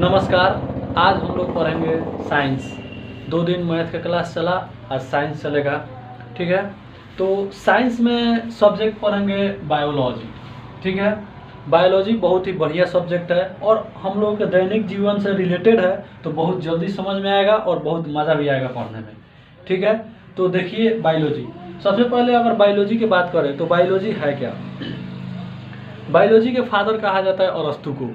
नमस्कार। आज हम लोग पढ़ेंगे साइंस। 2 दिन मैथ का क्लास चला, आज साइंस चलेगा। ठीक है, तो साइंस में सब्जेक्ट पढ़ेंगे बायोलॉजी। ठीक है, बायोलॉजी बहुत ही बढ़िया सब्जेक्ट है और हम लोगों के दैनिक जीवन से रिलेटेड है, तो बहुत जल्दी समझ में आएगा और बहुत मज़ा भी आएगा पढ़ने में। ठीक है, तो देखिए बायोलॉजी। सबसे पहले अगर बायोलॉजी की बात करें तो बायोलॉजी है क्या। बायोलॉजी के फादर कहा जाता है अरस्तु को।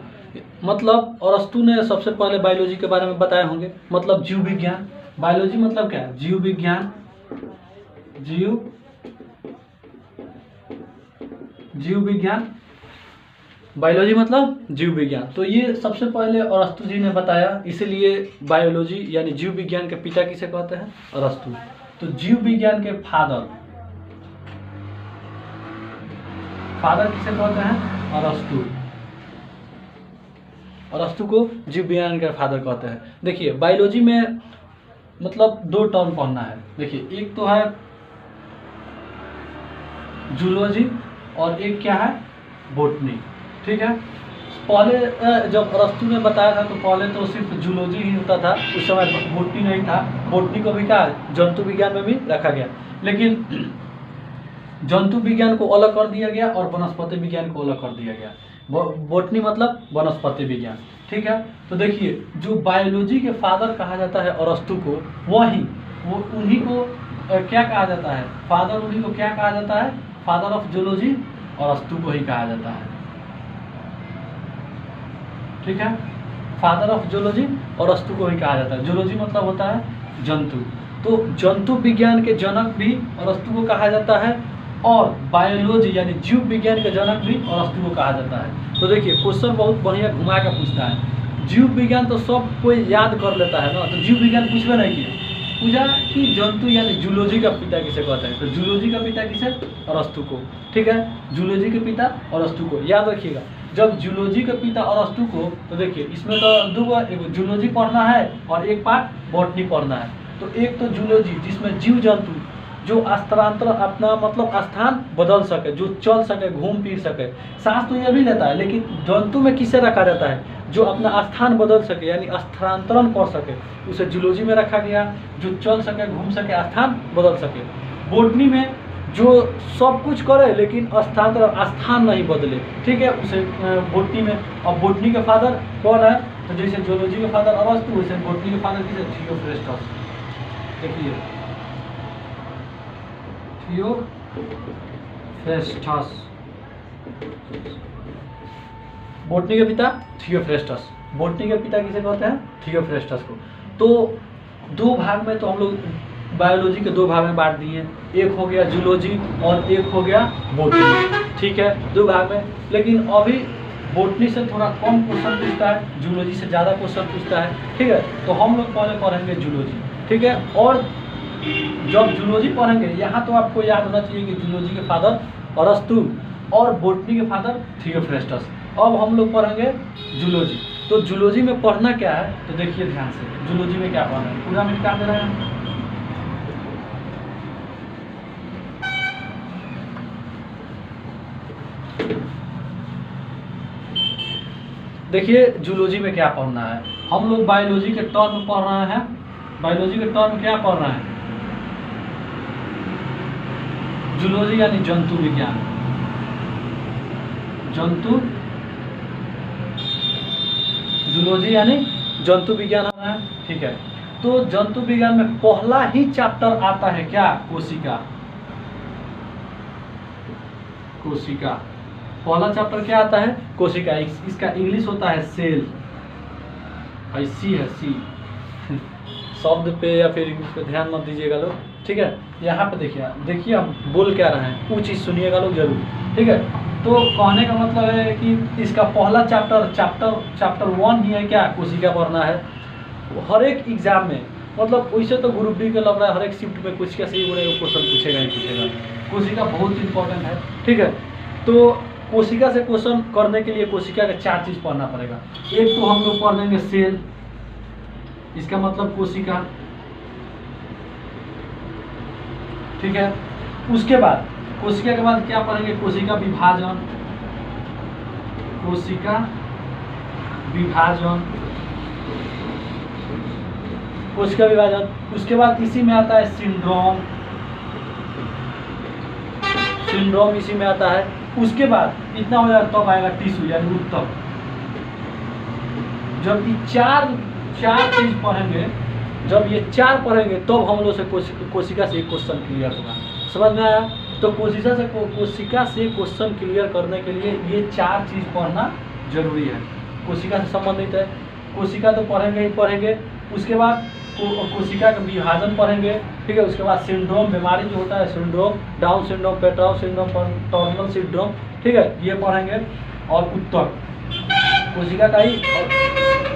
मतलब अरस्तु ने सबसे पहले बायोलॉजी के बारे में बताए होंगे, मतलब जीव विज्ञान। बायोलॉजी मतलब क्या है? जीव विज्ञान। जीव विज्ञान, बायोलॉजी मतलब जीव विज्ञान। तो ये सबसे पहले अरस्तु जी ने बताया, इसीलिए बायोलॉजी यानी जीव विज्ञान के पिता किसे कहते हैं? अरस्तु। तो जीव विज्ञान के फादर किसे कहते हैं? अरस्तु। अरस्तु को जीव विज्ञान के फादर कहते हैं। देखिए बायोलॉजी में मतलब 2 टर्म पढ़ना है। देखिए एक तो है जूलॉजी और एक क्या है? बॉटनी। ठीक है, पहले जब अरस्तु ने बताया था तो पहले तो सिर्फ जूलॉजी ही होता था, उस समय बॉटनी नहीं था। बॉटनी को भी क्या जंतु विज्ञान में भी रखा गया, लेकिन जंतु विज्ञान को अलग कर दिया गया और वनस्पति विज्ञान को अलग कर दिया गया। बॉटनी मतलब वनस्पति विज्ञान। ठीक है, तो देखिए जो बायोलॉजी के फादर कहा जाता है अरस्तु को, उन्हीं को क्या कहा जाता है? फादर उन्हीं को क्या कहा जाता है? फादर ऑफ जूलॉजी अरस्तु को ही कहा जाता है। ठीक है, फादर ऑफ जूलॉजी अरस्तु को ही कहा जाता है। जूलॉजी मतलब होता है जंतु, तो जंतु विज्ञान के जनक भी अरस्तु को कहा जाता है और बायोलॉजी यानी जीव विज्ञान के जनक भी अरस्तु को कहा जाता है। तो देखिए क्वेश्चन बहुत बढ़िया घुमा के पूछता है। जीव विज्ञान तो सब कोई याद कर लेता है ना, तो जीव विज्ञान पूछवे नहीं किया, पूछा कि जंतु यानी जूलॉजी का पिता किसे कहते हैं? तो जूलॉजी का पिता किसे? अरस्तु को। ठीक है, जूलॉजी के पिता अरस्तु को याद रखिएगा। जब जूलॉजी के पिता अरस्तु को, तो देखिए इसमें तो 2 एक जूलॉजी पढ़ना है और एक पार्ट बॉटनी पढ़ना है। तो एक तो जूलॉजी जिसमें जीव जंतु जो स्थानांतर अपना मतलब स्थान बदल सके, जो चल सके, घूम फिर सके, सांस तो ये भी लेता है, लेकिन जंतु में किसे रखा जाता है? जो अपना स्थान बदल सके यानी स्थानांतरण कर सके, उसे जूलॉजी में रखा गया। जो चल सके, घूम सके, स्थान बदल सके। बॉटनी में जो सब कुछ करे लेकिन स्थान नहीं बदले, ठीक है, उसे बॉटनी में। अब बॉटनी के फादर कौन है? तो जैसे जूलॉजी के फादर अरस्तु, वैसे बॉटनी के फादर किसे? थियोफ्रेस्टस। देखिए थियोफ्रेस्टस, बॉटनी के पिता थियोफ्रेस्टस। बॉटनी के पिता किसे कहते हैं? थियोफ्रेस्टस को। तो 2 भाग में तो हम लोग बायोलॉजी के 2 भाग में बांट दिए, एक हो गया जूलॉजी और एक हो गया बॉटनी। ठीक है, 2 भाग में, लेकिन अभी बॉटनी से थोड़ा कम क्वेश्चन पूछता है, जूलॉजी से ज़्यादा क्वेश्चन पूछता है। ठीक है, तो हम लोग पहले पढ़ेंगे जूलॉजी। ठीक है, और जब जूलॉजी पढ़ेंगे, यहाँ तो आपको याद होना चाहिए कि जूलॉजी के फादर अरस्तु और बॉटनी के फादर थियोफ्रेस्टस। अब हम लोग पढ़ेंगे जूलॉजी। तो जूलॉजी में पढ़ना क्या है? तो देखिए ध्यान से, जूलॉजी में क्या पढ़ना है, पूरा मिनट दे रहे हैं। देखिए जूलॉजी में क्या पढ़ना है, हम लोग बायोलॉजी के टर्म पढ़ रहे हैं। बायोलॉजी के टर्म क्या पढ़ रहे हैं? जूलॉजी यानी जंतु विज्ञान। जूलॉजी यानी जंतु विज्ञान है। ठीक है, तो जंतु विज्ञान में पहला ही चैप्टर आता है क्या? कोशिका। पहला चैप्टर क्या आता है? कोशिका। इसका इंग्लिश होता है सेल। सी है, सी शब्द पे या फिर इंग्लिश पे ध्यान मत दीजिएगा लोग। ठीक है, यहाँ पे देखिए हम बोल क्या रहे हैं, वो चीज़ सुनिएगा लोग जरूर। ठीक है, तो कहने का मतलब है कि इसका पहला चैप्टर 1 ही है क्या? कोशिका पढ़ना है। हर एक एग्जाम में, मतलब वैसे तो ग्रुप बी के लग रहा है हर एक शिफ्ट में कुछ कैसे ही बड़े क्वेश्चन पूछेगा ही पूछेगा। कोशिका बहुत इंपॉर्टेंट है। ठीक है, तो कोशिका से क्वेश्चन करने के लिए कोशिका का 4 चीज़ पढ़ना पड़ेगा। एक तो हम लोग पढ़ लेंगे सेल, इसका मतलब कोशिका। ठीक है, उसके बाद कोशिका के बाद क्या पढ़ेंगे? कोशिका विभाजन। कोशिका विभाजन। उसके बाद इसी में आता है सिंड्रोम, सिंड्रोम इसी में आता है। उसके बाद इतना हो जाए तब आएगा टिश्यू यानी ऊतक। जब ये चार चीज पढ़ेंगे, जब ये चार पढ़ेंगे तब हम लोग से कोशिका से क्वेश्चन क्लियर होगा। समझ में आया? तो कोशिका से क्वेश्चन क्लियर करने के लिए ये चार चीज पढ़ना जरूरी है। कोशिका से संबंधित है, कोशिका तो पढ़ेंगे ही पढ़ेंगे। उसके बाद कोशिका का विभाजन पढ़ेंगे, ठीक है। उसके बाद सिंड्रोम, बीमारी जो होता है syndrome, Down syndrome, Patau syndrome, Turner syndrome, ठीक है, ये पढ़ेंगे। और ऊतक, कोशिका का ही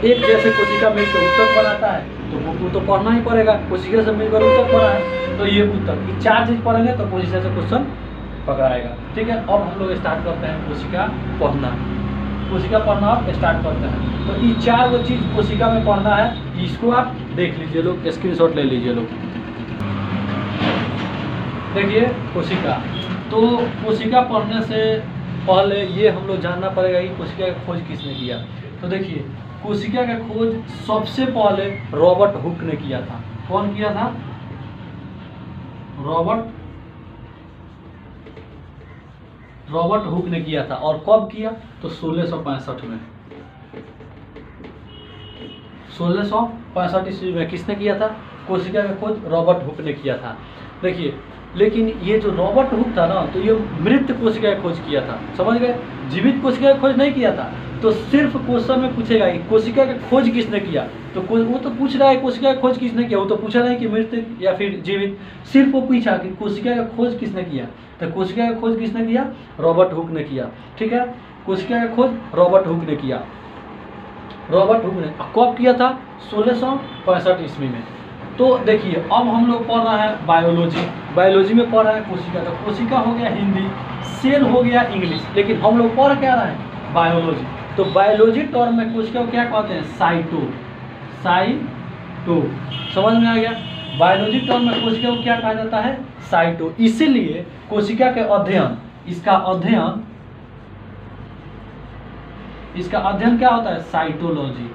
एक जैसे कोशिका मिलकर ऊतक बनाता है तो वो तो पढ़ना ही पड़ेगा। कोशिका से मिलकर ऊतक बना है तो ये ऊतक, ये चार चीज पढ़ेंगे तो कोशिका से क्वेश्चन पकड़ाएगा, ठीक है। अब हम लोग स्टार्ट करते हैं कोशिका पढ़ना। कोशिका पढ़ना आप स्टार्ट करते हैं तो ये चार वो चीज कोशिका में पढ़ना है। इसको आप देख लीजिए लोग, स्क्रीनशॉट ले लीजिए लोग। देखिए कोशिका, तो कोशिका पढ़ने से पहले ये हम लोग जानना पड़ेगा कि कोशिका का खोज किसने किया। तो देखिए कोशिका का खोज सबसे पहले रॉबर्ट हुक ने किया था। कौन किया था? रॉबर्ट हुक ने किया था। और कब किया? तो 1665 में, 1665 ईस्वी में किसने किया था? कोशिका का खोज रॉबर्ट हुक ने किया था। देखिए लेकिन ये जो रॉबर्ट हुक था ना, तो ये मृत कोशिका का खोज किया था। समझ गए? जीवित कोशिका का खोज नहीं किया था। तो सिर्फ क्वेश्चन में पूछेगा कि कोशिका का खोज किसने किया, तो वो तो पूछ रहा है कोशिका का खोज किसने किया, वो तो पूछा नहीं कि मृत या फिर जीवित, सिर्फ वो पूछा कि कोशिका का खोज किसने किया। तो कोशिका का खोज किसने किया? रॉबर्ट हुक ने किया, ठीक है। कोशिका का खोज रॉबर्ट हुक ने किया। रॉबर्ट हुक ने कब किया था? 1665 ईस्वी में। तो देखिए अब हम लोग पढ़ रहे हैं बायोलॉजी। बायोलॉजी में पढ़ रहे हैं कोशिका। तो कोशिका हो गया हिंदी, सेल हो गया इंग्लिश, लेकिन हम लोग पढ़ क्या रहे हैं? बायोलॉजी। तो बायोलॉजी टर्म में कोशिका को क्या कहते हैं? साइटो। समझ में आ गया? बायोलॉजी टर्म में कोशिका को क्या कहा जाता है? साइटो। इसीलिए कोशिका के अध्ययन, इसका अध्ययन क्या होता है? साइटोलॉजी।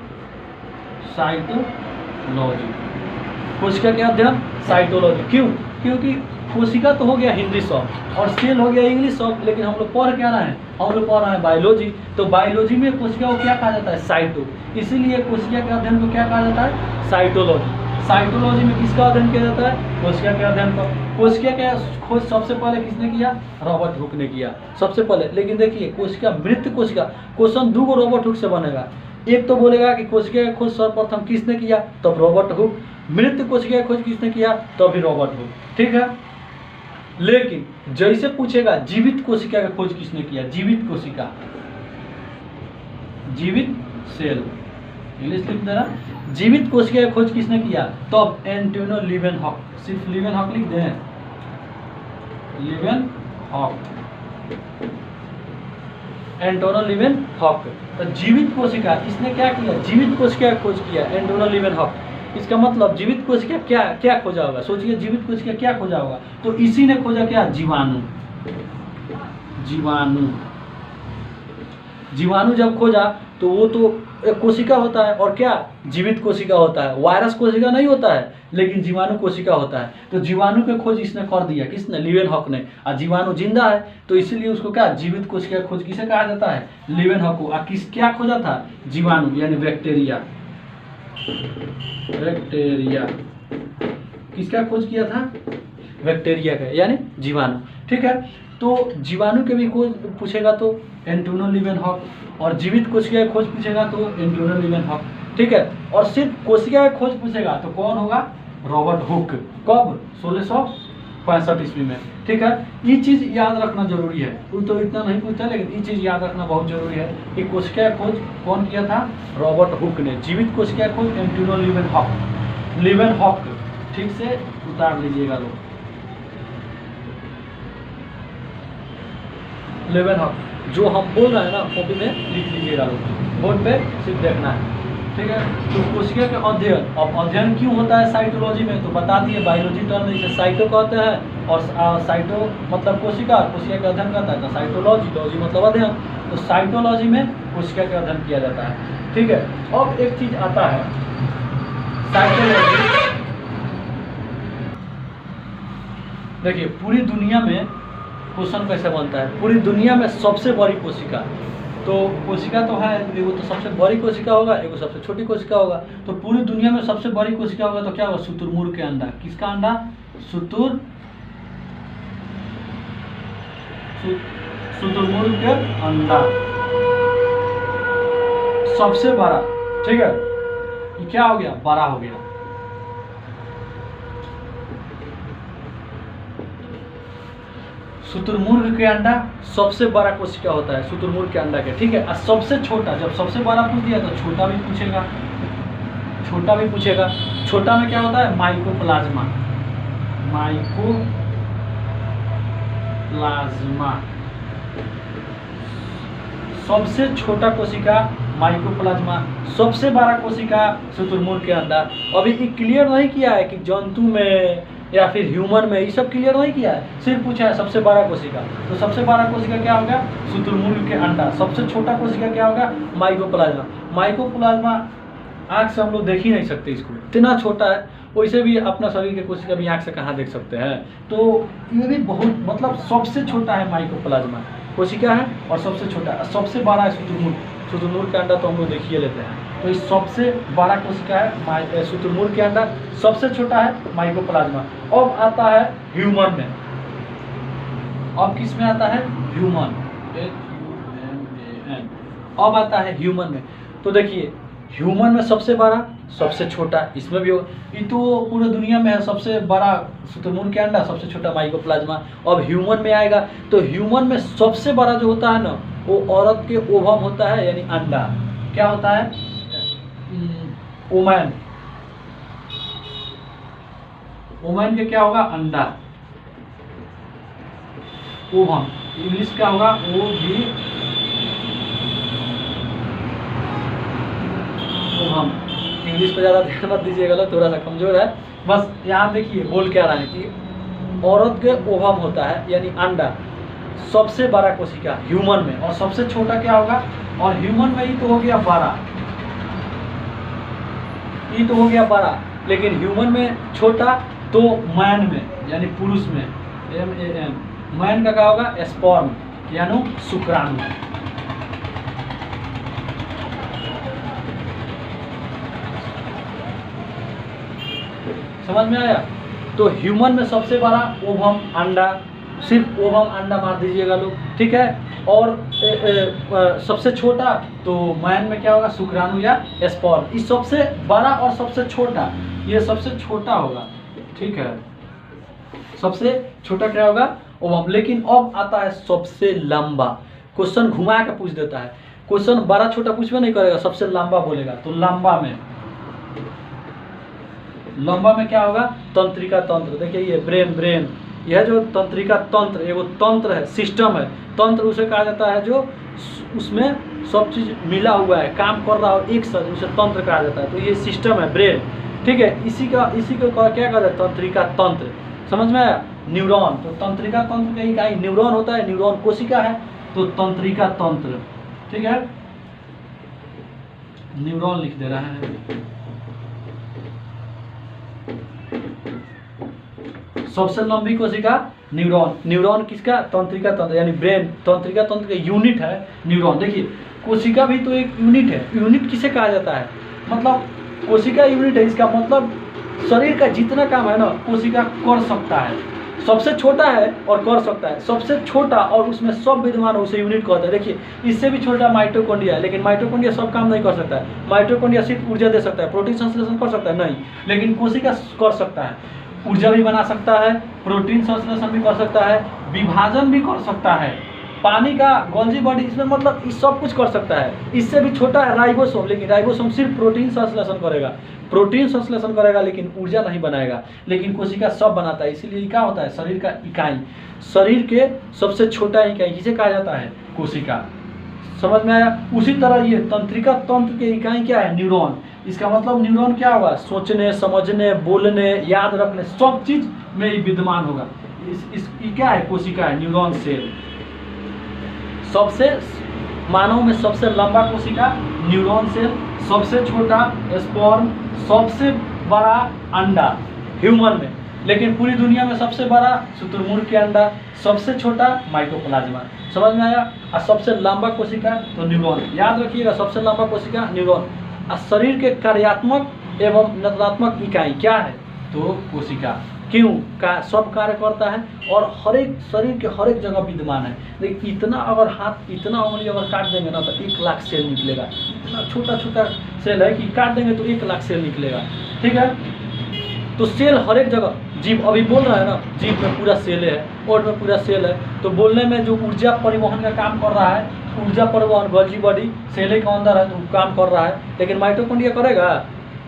कोशिका के अध्ययन साइटोलॉजी। क्यों? क्योंकि कोशिका तो हो गया हिंदी शब्द और सेल हो गया इंग्लिश शब्द, लेकिन हम लोग पढ़ क्या रहे हैं? हम लोग पढ़ रहे हैं बायोलॉजी। तो बायोलॉजी में कोशिका को क्या कहा जाता है? साइटो। इसीलिए कोशिका के अध्ययन को क्या कहा जाता है? साइटोलॉजी। साइटोलॉजी में किसका अध्ययन किया जाता है? कोशिका के अध्ययन को। कोशिका का खोज सबसे पहले किसने किया? रॉबर्ट हुक ने किया सबसे पहले। लेकिन देखिए कोशिका, मृत कोशिका, क्वेश्चन दो रॉबर्ट हुक से बनेगा। एक तो बोलेगा कि कोशिका का खोज सर्वप्रथम किसने किया, तब रॉबर्ट हुक। मृत कोशिका का खोज किसने किया, तभी रॉबर्ट हुक, ठीक है। लेकिन जैसे पूछेगा जीवित कोशिका का खोज किसने किया, जीवित कोशिका, जीवित सेल, इंग्लिश लिख देना, जीवित कोशिका का खोज किसने किया, तब एंटोनियो लीवेनहॉक। सिर्फ लीवेनहॉक लिख दें, लीवेनहॉक, एंटोनियो लीवेनहॉक। तो जीवित कोशिका इसने क्या किया? जीवित कोशिका का खोज किया एंटोनियो लीवेनहॉक। इसका मतलब जीवित कोशिका क्या क्या खोजा होगा? सोचिए जीवित कोशिका क्या खोजा होगा? तो इसी ने खोजा क्या? जीवाणु। जीवाणु जब खोजा तो वो तो एक कोशिका होता है और क्या जीवित कोशिका होता है, वायरस कोशिका नहीं होता है, लेकिन जीवाणु कोशिका होता है। तो जीवाणु के खोज इसने कर दिया, किसने? लीवेनहॉक ने। और जीवाणु जिंदा है तो इसीलिए उसको क्या जीवित कोशिका खोज किसे कहा जाता है? लीवेनहॉक को। किस क्या खोजा था? जीवाणु यानी बैक्टीरिया। बैक्टीरिया किसका खोज किया था? बैक्टीरिया का यानी जीवाणु, ठीक है। तो जीवाणु के भी खोज पूछेगा तो एंटोनियो लीवेनहॉक, और जीवित कोशिका का खोज पूछेगा तो एंटोनियो लीवेनहॉक, ठीक है। और सिर्फ कोशिका का खोज पूछेगा तो कौन होगा? Robert Hooke. कब? 1665 ईस्वी में, ठीक है। ये चीज याद रखना जरूरी है। वो तो इतना नहीं पूछता, लेकिन ये चीज याद रखना बहुत जरूरी है कि कोशिका का खोज कौन किया था? रॉबर्ट हुक ने। जीवित कोशिका का खोज एंटोनियो लीवेनहॉक। ठीक से उतार लीजिएगा लोग, लीवेनहॉक। जो हम बोल रहे हैं ना कॉपी में लिख लीजिएगा लोग, बोर्ड पे सिर्फ देखना है, ठीक है। तो कोशिका के अध्ययन, अब अध्ययन क्यों होता है साइटोलॉजी में? तो बता दिए, बायोलॉजी टर्म इसे साइटो कहते हैं, और साइटो मतलब कोशिका, कोशिका का अध्ययन करता है तो साइटोलॉजी, लॉजी मतलब अध्ययन। तो साइटोलॉजी में कोशिका का अध्ययन किया जाता है, ठीक है। अब एक चीज आता है साइटोलॉजी। देखिए पूरी दुनिया में क्वेश्चन कैसे बनता है, पूरी दुनिया में सबसे बड़ी कोशिका, तो कोशिका तो है, एगो तो सबसे बड़ी कोशिका होगा, एगो सबसे छोटी कोशिका होगा। तो पूरी दुनिया में सबसे बड़ी कोशिका होगा तो क्या होगा, शुतुरमुर्ग के अंडा। किसका अंडा, शुतुरमुर्ग के अंडा सबसे बड़ा, ठीक है। ये क्या हो गया, बड़ा हो गया। शुतुरमुर्ग के अंडा सबसे बड़ा कोशिका होता है शुतुरमुर्ग के अंडा के, ठीक है। और सबसे छोटा, जब सबसे बड़ा पूछ दिया तो छोटा भी पूछेगा, छोटा भी पूछेगा। छोटा में क्या होता है, माइकोप्लाज्मा, माइकोप्लाज्मा सबसे छोटा कोशिका माइकोप्लाज्मा, सबसे बड़ा कोशिका शुतुरमुर्ग के अंडा। अभी ये क्लियर नहीं किया है कि जंतु में या फिर ह्यूमन में, ये सब क्लियर नहीं किया है, सिर्फ पूछा है सबसे बड़ा कोशिका। तो सबसे बड़ा कोशिका क्या होगा, शुतुरमुर्ग के अंडा। सबसे छोटा कोशिका क्या होगा, माइकोप्लाज्मा। माइकोप्लाज्मा आँख से हम लोग देख ही नहीं सकते इसको, इतना छोटा है। वैसे भी अपना शरीर के कोशिका भी आँख से कहाँ देख सकते हैं, तो ये भी बहुत मतलब सबसे छोटा है माइकोप्लाज्मा कोशिका है, और सबसे छोटा है, सबसे बड़ा है शुतुरमुर्ग। शुतुरमुर्ग का अंडा तो हम लोग देखिए लेते हैं, तो इस सबसे बड़ा कोशिका है शुतुरमुर्ग के अंडा, सबसे छोटा है माइकोप्लाज्मा। अब आता है ह्यूमन में, अब किस में आता है, ह्यूमन, अब आता है ह्यूमन में। तो देखिए ह्यूमन में सबसे बड़ा सबसे छोटा, इसमें भी ये तो पूरे दुनिया में है, सबसे बड़ा शुतुरमुर्ग के अंडा, सबसे छोटा माइकोप्लाज्मा। अब ह्यूमन में आएगा तो ह्यूमन में सबसे बड़ा जो होता है ना, वो औरत के ओवम होता है, यानी अंडा। क्या होता है, ओमैन, ओमैन के क्या होगा, अंडा, ओवम, इंग्लिश क्या होगा, ओ भी ओवम। इंग्लिश पे ज़्यादा ध्यान मत दीजिएगा, थोड़ा सा कमजोर है। बस यहाँ देखिए बोल क्या रहा है कि औरत के ओवम होता है यानी अंडा, सबसे बड़ा कोशिका ह्यूमन में, और सबसे छोटा क्या होगा, और ह्यूमन में ही तो हो गया बड़ा, ये तो हो गया बड़ा, लेकिन ह्यूमन में छोटा तो मैन में यानी पुरुष में, MAN, मैन का क्या होगा, स्पर्म यानी शुक्राणु। समझ में आया। तो ह्यूमन में सबसे बड़ा ओवम अंडा, सिर्फ ओवम अंडा मार दीजिएगा लोग, ठीक है। और सबसे छोटा तो मैन में क्या होगा, शुक्राणु या स्पर्म। इस सबसे बड़ा और सबसे छोटा, ये सबसे छोटा होगा, ठीक है, सबसे छोटा क्या होगा, ओवम। लेकिन अब आता है सबसे लंबा, क्वेश्चन घुमा के पूछ देता है, क्वेश्चन बड़ा छोटा पूछबे नहीं करेगा, सबसे लंबा बोलेगा। तो लंबा में क्या होगा, तंत्रिका तंत्र। देखिए ये ब्रेन, यह जो तंत्रिका तंत्र, एगो तंत्र है, सिस्टम है। तंत्र उसे कहा जाता है जो उसमें सब चीज मिला हुआ है, काम कर रहा हो एक साथ, उसे तंत्र कहा जाता है। तो ये सिस्टम है ब्रेन, ठीक है। इसी को क्या कहते हैं, तंत्रिका तंत्र। समझ में आया। न्यूरॉन, तो तंत्रिका तंत्र का इकाई न्यूरॉन होता है, न्यूरॉन कोशिका है, तो तंत्रिका तंत्र, ठीक है। न्यूरॉन लिख दे रहा है। सबसे लंबी कोशिका न्यूरॉन, न्यूरॉन किसका, तंत्रिका तंत्र यानी ब्रेन, तंत्रिका तंत्र का यूनिट है न्यूरॉन। देखिए कोशिका भी तो एक यूनिट है, यूनिट किसे कहा जाता है, मतलब कोशिका यूनिट है, इसका मतलब शरीर का जितना काम है ना कोशिका कर सकता है। सबसे छोटा है और कर सकता है, सबसे छोटा और उसमें सब विद्यमान है, उसे यूनिट कहते हैं। देखिए इससे भी छोटा माइटोकॉन्ड्रिया है, लेकिन माइटोकॉन्ड्रिया सब काम नहीं कर सकता है। माइटोकॉन्ड्रिया सिर्फ ऊर्जा दे सकता है, प्रोटीन संश्लेषण कर सकता है नहीं, लेकिन कोशिका कर सकता है, ऊर्जा भी बना सकता है, प्रोटीन संश्लेषण भी कर सकता है, विभाजन भी कर सकता है, पानी का गोल्जी बॉडी, इसमें मतलब इस सब कुछ कर सकता है। इससे भी छोटा है राइबोसोम, लेकिन राइबोसोम सिर्फ प्रोटीन संश्लेषण करेगा, लेकिन ऊर्जा नहीं बनाएगा। लेकिन कोशिका सब बनाता है, इसीलिए क्या होता है, शरीर का इकाई, शरीर के सबसे छोटा इकाई किसे कहा जाता है, कोशिका। समझ में आया। उसी तरह ये तंत्रिका तंत्र के इकाई क्या है, न्यूरॉन। इसका मतलब न्यूरॉन क्या होगा, सोचने, समझने, बोलने, याद रखने, सब चीज में ही विद्यमान होगा। इस क्या है, कोशिका है, न्यूरॉन सेल। सबसे मानव में सबसे लंबा कोशिका न्यूरॉन सेल, सबसे छोटा स्पर्म, सबसे बड़ा अंडा ह्यूमन में, लेकिन पूरी दुनिया में सबसे बड़ा शुतुरमुर्ग के अंडा, सबसे छोटा माइकोप्लाज्मा। समझ में आया? और सबसे लंबा कोशिका तो न्यूरॉन, याद रखिएगा, सबसे लंबा कोशिका न्यूरॉन। और शरीर के कार्यात्मक एवं नकारात्मक इकाई क्या है? तो कोशिका। क्यों? का सब कार्य करता है और हर एक शरीर के हर एक जगह विद्यमान है। देखिए इतना अगर हाथ, इतना उंगली अगर काट देंगे ना तो 1 लाख सेल निकलेगा। इतना छोटा छोटा सेल है कि काट देंगे तो 1 लाख सेल निकलेगा। ठीक है, तो सेल हर एक जगह, जीव अभी बोल रहा है ना, जीव में पूरा सेल है, ओठ में पूरा सेल है, तो बोलने में जो ऊर्जा परिवहन का काम कर रहा है, ऊर्जा परिवहन गोल्जी बॉडी सेल के अंदर है तो काम कर रहा है। लेकिन माइटोकॉन्ड्रिया करेगा?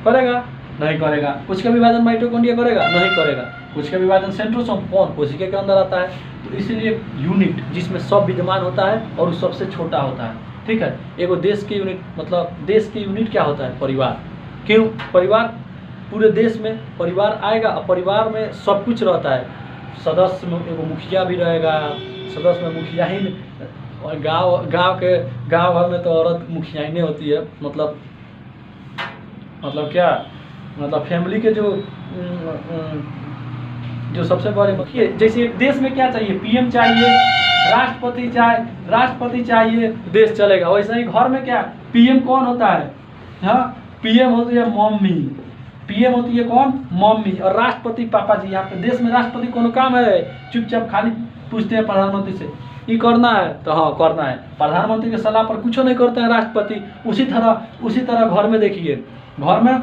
करेगा? नहीं करेगा। कुछ का विभाजन माइटोकॉन्ड्रिया करेगा? नहीं करेगा। कुछ का विभाजन सेंट्रोसोम कौन? कोशिका के अंदर आता है। तो इसलिए यूनिट जिसमें सब विद्यमान होता है और वो सबसे छोटा होता है। ठीक है, एगो देश के यूनिट, मतलब देश के यूनिट क्या होता है? परिवार। क्यों? परिवार, पूरे देश में परिवार आएगा और परिवार में सब कुछ रहता है। सदस्य में एगो मुखिया भी रहेगा, सदस्य में मुखिया ही, और गांव भर में तो औरत मुखिया ही नहीं होती है। मतलब क्या, मतलब फैमिली के जो सबसे बड़े मुखिया, जैसे देश में क्या चाहिए? पीएम चाहिए, राष्ट्रपति चाहिए, देश चलेगा। वैसे ही घर में क्या, पीएम कौन होता है? हाँ, पीएम होती है मम्मी। पीएम होती है कौन? मम्मी। और राष्ट्रपति पापा जी। यहाँ पे देश में राष्ट्रपति कोनो काम है? चुपचाप खाली पूछते हैं प्रधानमंत्री से, ये करना है तो हाँ करना है। प्रधानमंत्री के सलाह पर कुछ नहीं करते हैं राष्ट्रपति। उसी तरह घर में देखिए, घर में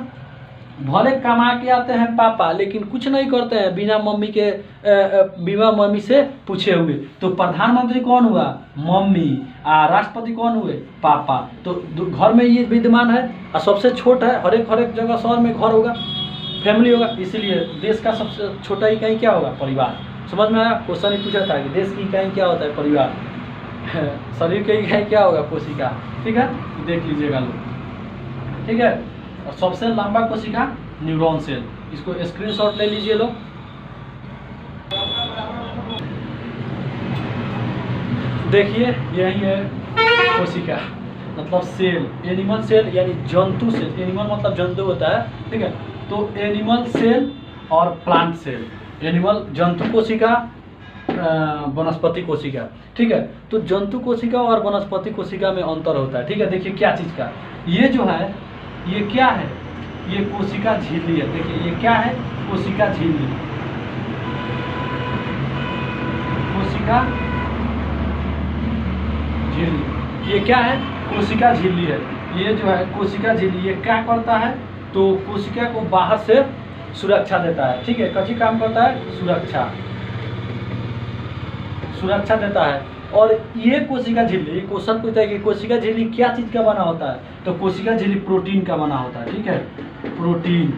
भले कमा के आते हैं पापा, लेकिन कुछ नहीं करते हैं बिना मम्मी से पूछे हुए। तो प्रधानमंत्री कौन हुआ? मम्मी। राष्ट्रपति कौन हुए? पापा। तो घर में ये विद्यमान है और सबसे छोटा है। हर एक जगह शहर में घर होगा, फैमिली होगा, इसीलिए देश का सबसे छोटा इकाई क्या होगा? परिवार। समझ में आया? क्वेश्चन ही पूछा था कि देश की इकाई क्या होता है? परिवार। शरीर की इकाई क्या होगा? कोशिका। ठीक है, देख लीजिएगा लोग। ठीक है, और सबसे लंबा कोशिका न्यूरॉन सेल। इसको स्क्रीनशॉट ले लीजिए लोग। देखिए यही है कोशिका, मतलब सेल। एनिमल सेल यानी जंतु सेल। एनिमल मतलब जंतु होता है। ठीक है, तो एनिमल सेल और प्लांट सेल। एनिमल जंतु कोशिका, वनस्पति कोशिका। ठीक है, तो जंतु कोशिका और वनस्पति कोशिका में अंतर होता है। ठीक है, देखिए क्या चीज़ का, ये जो है ये क्या है? ये कोशिका झिल्ली है। देखिए ये क्या है? कोशिका झिल्ली। कोशिका झिल्ली, ये क्या है? कोशिका झिल्ली है। ये जो है कोशिका झिल्ली, ये क्या करता है? तो कोशिका को बाहर से सुरक्षा देता है। ठीक है, कौन काम करता है? सुरक्षा देता है। और ये कोशिका झिल्ली, ये क्वेश्चन पूछता है कि कोशिका झिल्ली क्या चीज का बना होता है? तो कोशिका झिल्ली प्रोटीन का बना होता है। ठीक है, प्रोटीन।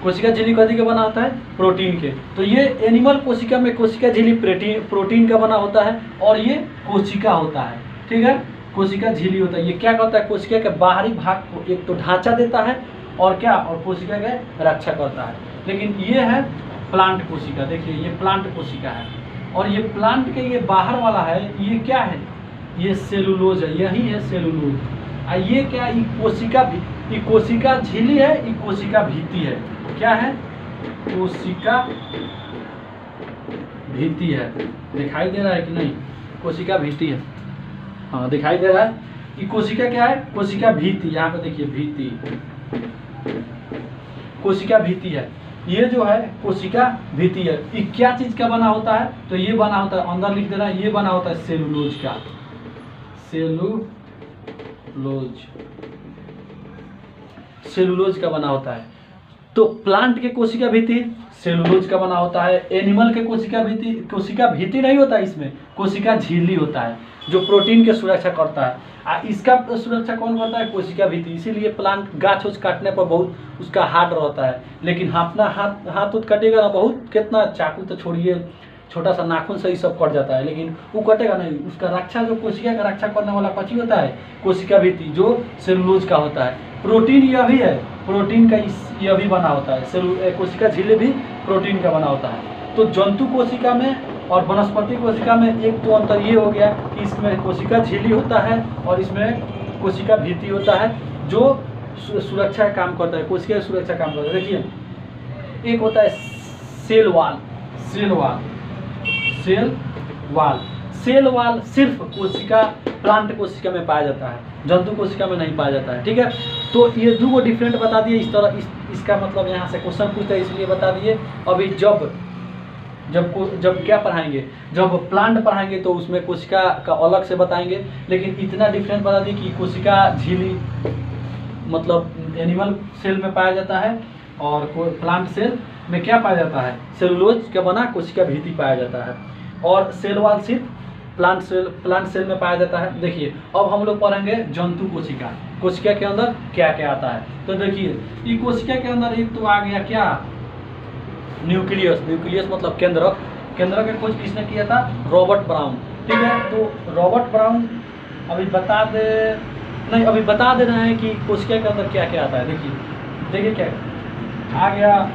कोशिका झिल्ली कथी का बना होता है? प्रोटीन के। तो ये एनिमल कोशिका में कोशिका झिल्ली प्रोटीन का बना होता है और ये कोशिका होता है। ठीक है, कोशिका झिल्ली होता है। ये क्या करता है? कोशिका के बाहरी भाग को एक तो ढांचा देता है और क्या, और कोशिका के रक्षा करता है। लेकिन ये है प्लांट कोशिका। देखिए ये प्लांट कोशिका है और ये प्लांट के ये बाहर वाला है, ये क्या है? ये सेलुलोज है, यही है सेलुलोज। ये क्या? ये कोशिका झिल्ली है, ये कोशिका भित्ति है। क्या है? कोशिका भित्ति है। दिखाई दे रहा है कि नहीं? कोशिका भित्ति है, हाँ दिखाई दे रहा है। ये कोशिका क्या है? कोशिका भित्ति। यहाँ पे देखिए भित्ति, कोशिका भित्ति है। ये जो है कोशिका भित्ति है। ये क्या चीज का बना होता है? तो ये बना होता है, अंदर लिख देना, ये बना होता है सेलुलोज का। सेलुलोज का बना होता है। तो प्लांट के कोशिका भित्ति सेलुलोज का बना होता है। एनिमल के कोशिका भित्ति नहीं होता, इसमें कोशिका झिल्ली होता है जो प्रोटीन के सुरक्षा करता है। इसका सुरक्षा कौन करता है? कोशिका भित्ति। इसीलिए प्लांट गाछ उछ काटने पर बहुत उसका हार्ड रहता है, लेकिन अपना हाथ उठ कटेगा ना, बहुत कितना चाकू तो छोड़िए, छोटा सा नाखून से ही सब कट जाता है, लेकिन वो कटेगा नहीं। उसका रक्षा, जो कोशिका का रक्षा करने वाला कची होता है? कोशिका भित्ति, जो सेलुलोज का होता है। प्रोटीन यह भी है, प्रोटीन का यह भी बना होता है। कोशिका झिल्ली भी प्रोटीन का बना होता है। तो जंतु कोशिका में और वनस्पति कोशिका में एक तो अंतर ये हो गया कि इसमें कोशिका झिल्ली होता है और इसमें कोशिका भित्ति होता है जो सुरक्षा का काम करता है, कोशिका की सुरक्षा काम करता है। देखिए एक होता है cell wall, cell wall, cell wall. Cell wall सिर्फ कोशिका, प्लांट कोशिका में पाया जाता है, जंतु कोशिका में नहीं पाया जाता है। ठीक है, तो ये दो डिफरेंट बता दिए इस तरह, इसका मतलब यहाँ से क्वेश्चन पूछता है इसलिए बता दिए। अभी जब क्या पढ़ाएंगे, जब प्लांट पढ़ाएंगे तो उसमें कोशिका का अलग से बताएंगे, लेकिन इतना डिफरेंट बता दिए कि कोशिका झिल्ली मतलब एनिमल सेल में पाया जाता है और प्लांट सेल में क्या पाया जाता है, सेलुलोज का बना कोशिका भित्ति पाया जाता है, और सेल वाल सिर्फ प्लांट सेल में पाया जाता है। देखिए अब हम लोग पढ़ेंगे जंतु कोशिका, कोशिका के अंदर क्या क्या आता है। तो देखिए ये कोशिका के अंदर एक तो आ गया क्या, न्यूक्लियस। न्यूक्लियस मतलब केंद्रक। केंद्रक की खोज किसने किया था, रॉबर्ट ब्राउन। ठीक है, तो रॉबर्ट ब्राउन अभी बता दे रहे हैं कि कोशिका के अंदर क्या क्या आता है। देखिए क्या आ गया,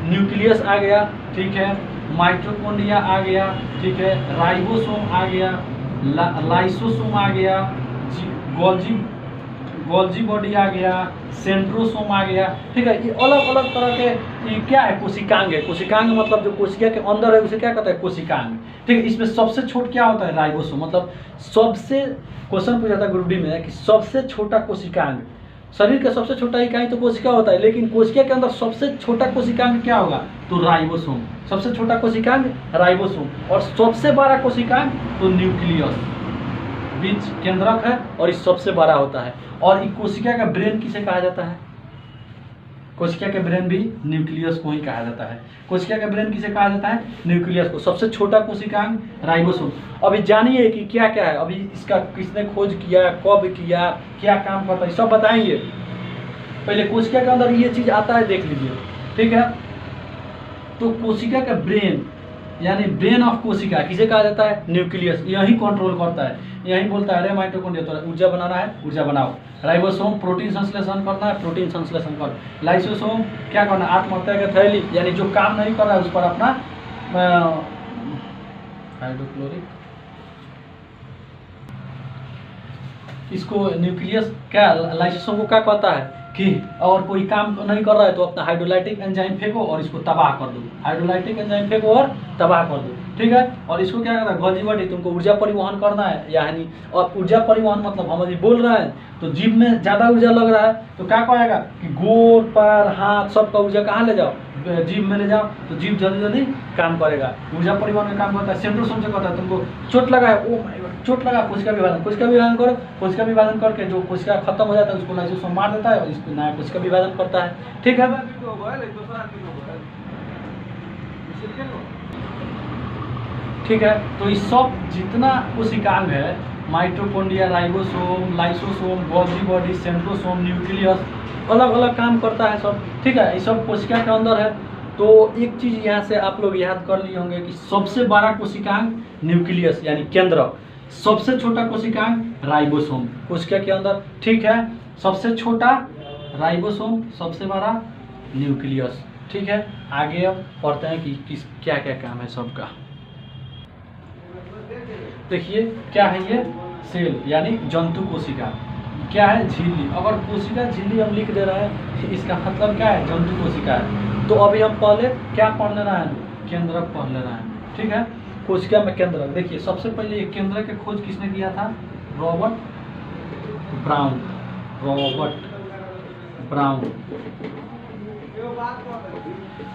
न्यूक्लियस आ गया, ठीक है, माइटोकॉन्ड्रिया आ गया, ठीक है, राइबोसोम आ गया, लाइसोसोम आ गया, गोल्जी बॉडी आ गया, सेंट्रोसोम आ गया। ठीक है, ये अलग अलग तरह के ये क्या है, कोशिकांग है। कोशिकांग मतलब जो कोशिका के अंदर है उसे क्या कहता है, कोशिकांग। ठीक है, इसमें सबसे छोटा क्या होता है, राइबोसोम। मतलब सबसे, क्वेश्चन पूछा था ग्रुप डी में कि सबसे छोटा कोशिकांग, शरीर का सबसे छोटा इकाई तो कोशिका होता है, लेकिन कोशिका के अंदर सबसे छोटा कोशिकांग क्या होगा, तो राइबोसोम। सबसे छोटा कोशिकांग राइबोसोम, और सबसे बड़ा कोशिकांग तो न्यूक्लियस, बीच केंद्रक है और इस सबसे बड़ा होता है। और ये कोशिका का ब्रेन किसे कहा जाता है, कोशिका के ब्रेन भी न्यूक्लियस को ही कहा जाता है। कोशिका का ब्रेन किसे कहा जाता है, न्यूक्लियस को। सबसे छोटा कोशिकांग राइबोसोम। अभी जानिए कि क्या क्या है, अभी इसका किसने खोज किया, कब किया, क्या काम करता है, सब बताएंगे। पहले कोशिका के अंदर ये चीज आता है, देख लीजिए। ठीक है, तो कोशिका का ब्रेन यानी ब्रेन ऑफ कोशिका किसे कहा जाता है, न्यूक्लियस। यही कंट्रोल करता है, यही बोलता है अरे माइटोकॉन्ड्रिया तो ऊर्जा बनाना है, ऊर्जा बनाओ। राइबोसोम प्रोटीन संश्लेषण करना है, प्रोटीन संश्लेषण कर। लाइसोसोम क्या करना, आत्महत्या का थैली, यानी जो काम नहीं कर रहा है उस पर अपना हाइड्रोक्लोरिक, इसको न्यूक्लियस क्या, लाइसोसोम को क्या कहता है कि और कोई काम नहीं कर रहा है तो अपना हाइड्रोलाइटिक एंजाइम फेंको और इसको तबाह कर दो। हाइड्रोलाइटिक एंजाइम फेंको और तबाह कर दो। ठीक है, और इसको क्या करता है, गोल्जी बॉडी, तुमको ऊर्जा परिवहन करना है, यानी और ऊर्जा परिवहन मतलब हम अभी बोल रहे हैं तो जीभ में ज़्यादा ऊर्जा लग रहा है तो क्या कहेगा कि गोड़ पैर हाथ सबका ऊर्जा कहाँ ले जाओ, जीभ में ले जाओ, तो जीभ जल्दी जल्दी काम करेगा। ऊर्जा परिवहन का काम करता है। सेंट्रोसोम से कहता है तुमको चोट लगा है, ओ माय गॉड चोट लगा, कोशिका विभाजन करो। कोशिका विभाजन करके जो कोशिका खत्म हो जाता है उसको लाइसोसोम मार देता है और इसको नया कोशिका विभाजन करता है। ठीक है, ठीक है, तो इस सब जितना कोशिकांग है, mitochondria, ribosome, lysosome, Golgi body, centrosome, nucleus, अलग अलग काम करता है सब। ठीक है, ये सब कोशिका के अंदर है। तो एक चीज यहाँ से आप लोग याद कर लिए होंगे कि सबसे बड़ा कोशिकांग न्यूक्लियस यानी केंद्रक, सबसे छोटा कोशिकांग राइबोसोम कोशिका के अंदर। ठीक है, सबसे छोटा राइबोसोम, सबसे बड़ा न्यूक्लियस। ठीक है, आगे अब पढ़ते हैं कि किस क्या क्या काम है सबका। देखिए क्या है ये, सेल यानी जंतु कोशिका, क्या है झिल्ली। अगर कोशिका झिल्ली हम लिख दे रहे हैं इसका मतलब क्या है, जंतु कोशिका है। तो अभी हम पहले क्या पढ़ ले रहे हैं, केंद्रक पढ़ ले रहे हैं। ठीक है, कोशिका में केंद्रक। देखिए सबसे पहले ये केंद्रक की खोज किसने किया था, रॉबर्ट ब्राउन। रॉबर्ट ब्राउन,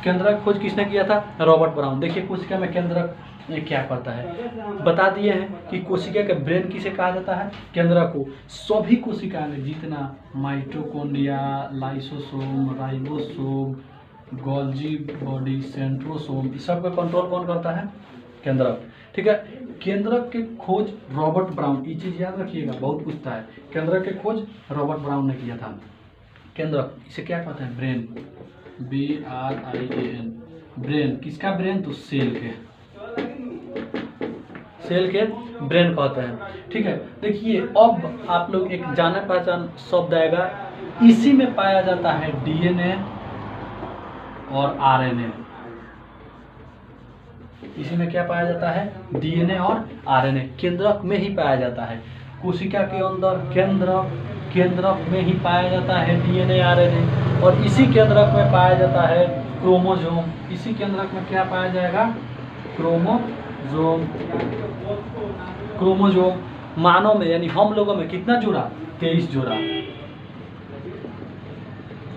केंद्रक खोज किसने किया था, रॉबर्ट ब्राउन। देखिए कोशिका में केंद्रक ये क्या करता है, बता दिए हैं कि कोशिका के ब्रेन किसे कहा जाता है, केंद्रक को। सभी कोशिका में जितना mitochondria, lysosome, ribosome, Golgi body, centrosome, इस सब का कंट्रोल कौन करता है, केंद्रक। ठीक है, केंद्रक के खोज रॉबर्ट ब्राउन, ये चीज याद रखिएगा, बहुत पूछता है। केंद्रक के खोज रॉबर्ट ब्राउन ने किया था। केंद्रक इसे क्या कहते हैं, ब्रेन, BRAIN, ब्रेन। किसका ब्रेन, तो सेल के, सेल के ब्रेन कहते हैं। ठीक है, देखिए अब आप लोग एक जाने पहचान शब्द आएगा, इसी में पाया जाता है DNA और RNA। इसी में क्या पाया जाता है, DNA और RNA केंद्रक में ही पाया जाता है। कोशिका के अंदर केंद्रक में ही पाया जाता है डीएनए आरएनए, और इसी केंद्रक में पाया जाता है क्रोमोसोम। इसी केंद्रक में क्या पाया जाएगा? क्रोमोसोम। क्रोमोसोम मानव में यानी हम लोगों में कितना जोड़ा? 23 जोड़ा।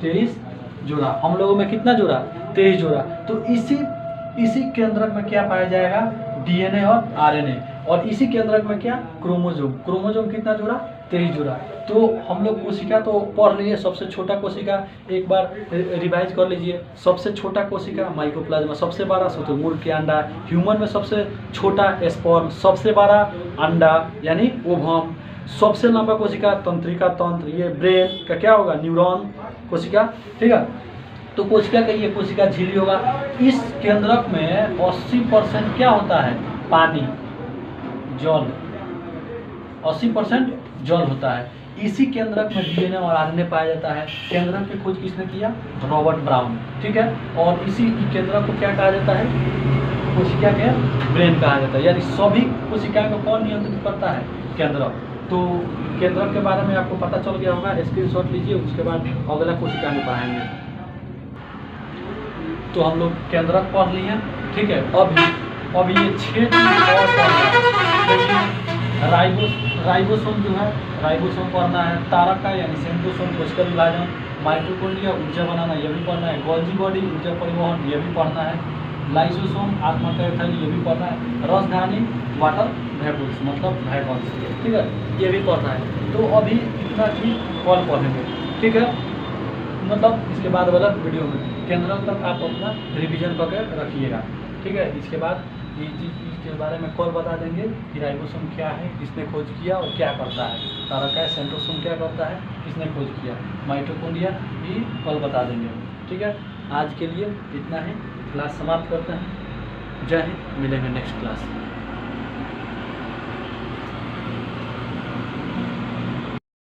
23 जोड़ा। हम लोगों में कितना जोड़ा? 23 जोड़ा। तो इसी केंद्रक में क्या पाया जाएगा? डीएनए और आरएनए। और इसी केंद्रक में क्या? क्रोमोसोम। क्रोमोसोम कितना जोड़ा? 23 जोड़ा। तो हम लोग कोशिका तो पढ़ लिए, सबसे छोटा कोशिका एक बार रिवाइज कर लीजिए। सबसे छोटा कोशिका माइकोप्लाज्मा, सबसे बड़ा शुतुरमुर्ग के अंडा, ह्यूमन में सबसे छोटा स्पर्म, सबसे बड़ा अंडा यानी ओवम, सबसे लंबा कोशिका तंत्रिका तंत्र, ये ब्रेन का क्या होगा? न्यूरॉन कोशिका, ठीक है। तो कोशिका का ये कोशिका झिल्ली होगा। इस केंद्रक में 80% क्या होता है? पानी, जल, 80% जल होता है। इसी केंद्रक में डीएनए और आरएनए पाया जाता है। केंद्रक की खोज किसने किया? रॉबर्ट ब्राउन, ठीक है। और इसी केंद्रक को क्या कहा जाता है? कोशिका के ब्रेन कहा जाता है। यानी सभी कोशिकाओं को कौन नियंत्रित करता है? केंद्रक। तो केंद्रक के बारे में आपको पता चल गया होगा, स्क्रीनशॉट लीजिए, उसके बाद अगला कोशिका में पढ़ाएंगे। तो हम लोग केंद्रक पढ़ लिए, ठीक है। अब ये 6 चीज और पढ़ना है। राइबोसोम जो है, राइबोसोम पढ़ना है। तारका यानी सेंट्रोसोम कोशिका विभाजन, माइटोकॉन्ड्रिया ऊर्जा बनाना ये भी पढ़ना है। गोल्जी बॉडी ऊर्जा परिवहन ये भी पढ़ना है। लाइसोसोम आत्मकय थैली ये भी पढ़ना है। रसधानी वाटर वेपुल्स मतलब वैगन्स, ठीक है, ये भी पढ़ना है। तो अभी इतना चीज कल पढ़ेंगे, ठीक है। मतलब इसके बाद वाला वीडियो में केंद्रक तक आप अपना रिवीजन करके रखिएगा, ठीक है। इसके बाद ये चीज़ के बारे में कल बता देंगे कि राइबोसोम क्या है, किसने खोज किया और क्या करता है। तारका सेंट्रोसोम क्या करता है, किसने खोज किया। माइटोकॉन्ड्रिया भी कल बता देंगे, ठीक है। आज के लिए इतना ही, क्लास समाप्त करते हैं। जय हिंद, मिलेंगे नेक्स्ट क्लास।